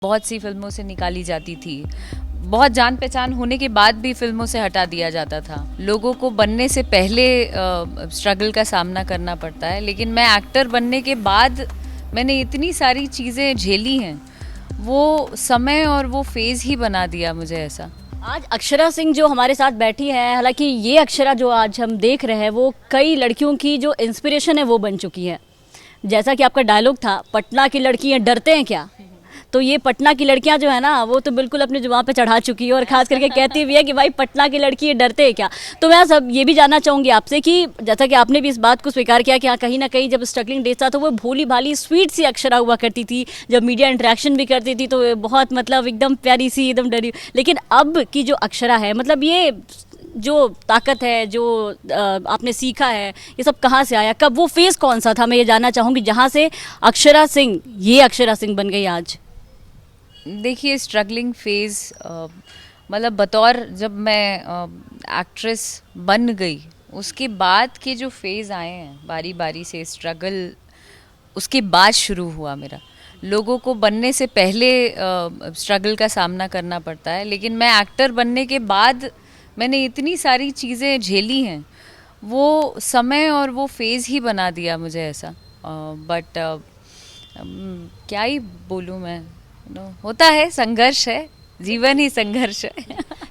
बहुत सी फिल्मों से निकाली जाती थी। बहुत जान पहचान होने के बाद भी फिल्मों से हटा दिया जाता था। लोगों को बनने से पहले स्ट्रगल का सामना करना पड़ता है, लेकिन मैं एक्टर बनने के बाद मैंने इतनी सारी चीज़ें झेली हैं। वो समय और वो फेज़ ही बना दिया मुझे ऐसा। आज अक्षरा सिंह जो हमारे साथ बैठी है, हालांकि ये अक्षरा जो आज हम देख रहे हैं वो कई लड़कियों की जो इंस्पिरेशन है वो बन चुकी है। जैसा कि आपका डायलॉग था, पटना की लड़कियां डरते हैं क्या, तो ये पटना की लड़कियां जो है ना वो तो बिल्कुल अपनी जुबान पे चढ़ा चुकी है और खास करके कहती भी है कि भाई पटना की लड़की ये डरते हैं क्या। तो मैं सब ये भी जानना चाहूंगी आपसे कि जैसा कि आपने भी इस बात को स्वीकार किया कि हाँ कहीं ना कहीं जब स्ट्रगलिंग डेज था तो वो भोली भाली स्वीट सी अक्षरा हुआ करती थी, जब मीडिया इंटरेक्शन भी करती थी तो बहुत मतलब एकदम प्यारी सी एकदम डरी। लेकिन अब की जो अक्षरा है, मतलब ये जो ताकत है, जो आपने सीखा है, ये सब कहाँ से आया, कब, वो फेज़ कौन सा था, मैं ये जानना चाहूँगी जहाँ से अक्षरा सिंह ये अक्षरा सिंह बन गई आज। देखिए, स्ट्रगलिंग फेज़ मतलब बतौर जब मैं एक्ट्रेस बन गई उसके बाद के जो फेज़ आए हैं बारी बारी से स्ट्रगल, उसके बाद शुरू हुआ मेरा। लोगों को बनने से पहले स्ट्रगल का सामना करना पड़ता है, लेकिन मैं एक्टर बनने के बाद मैंने इतनी सारी चीज़ें झेली हैं। वो समय और वो फेज़ ही बना दिया मुझे ऐसा। बट क्या ही बोलूँ मैं, होता है, संघर्ष है, जीवन ही संघर्ष है।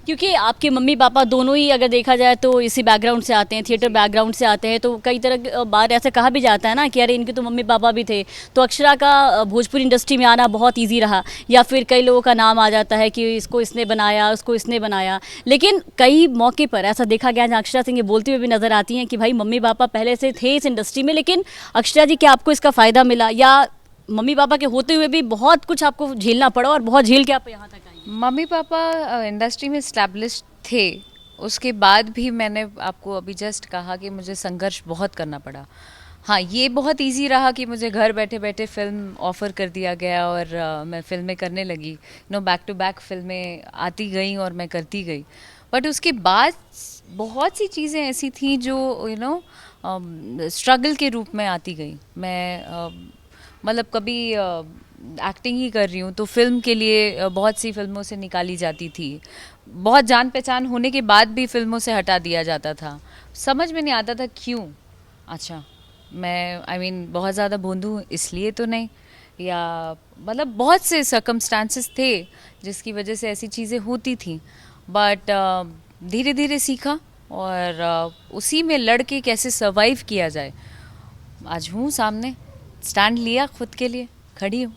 क्योंकि आपके मम्मी पापा दोनों ही अगर देखा जाए तो इसी बैकग्राउंड से आते हैं, थिएटर बैकग्राउंड से आते हैं, तो कई तरह की बार ऐसे कहा भी जाता है ना कि अरे इनके तो मम्मी पापा भी थे। तो अक्षरा का भोजपुरी इंडस्ट्री में आना बहुत ईजी रहा, या फिर कई लोगों का नाम आ जाता है कि इसको इसने बनाया, उसको इसने बनाया। लेकिन कई मौके पर ऐसा देखा गया जहाँ अक्षरा सिंह ये बोलते हुए भी नजर आती हैं कि भाई मम्मी पापा पहले से थे इस इंडस्ट्री में, लेकिन अक्षरा जी क्या आपको इसका फ़ायदा मिला, या मम्मी पापा के होते हुए भी बहुत कुछ आपको झेलना पड़ा और बहुत झेल के आप यहाँ तक आई हैं? मम्मी पापा इंडस्ट्री में इस्टेब्लिश थे, उसके बाद भी मैंने आपको अभी जस्ट कहा कि मुझे संघर्ष बहुत करना पड़ा। हाँ, ये बहुत इजी रहा कि मुझे घर बैठे बैठे फिल्म ऑफ़र कर दिया गया और मैं फ़िल्में करने लगी। बैक टू बैक फिल्में आती गई और मैं करती गई। बट उसके बाद बहुत सी चीज़ें ऐसी थी जो स्ट्रगल के रूप में आती गई। मैं मतलब कभी एक्टिंग ही कर रही हूँ तो फिल्म के लिए बहुत सी फिल्मों से निकाली जाती थी। बहुत जान पहचान होने के बाद भी फिल्मों से हटा दिया जाता था। समझ में नहीं आता था क्यों। अच्छा, मैं बहुत ज़्यादा भोंदू इसलिए तो नहीं, या मतलब बहुत से सर्कमस्टांसेस थे जिसकी वजह से ऐसी चीज़ें होती थी। बट धीरे धीरे सीखा और उसी में लड़ के कैसे सर्वाइव किया जाए। आज हूँ सामने, स्टैंड लिया खुद के लिए, खड़ी हूँ।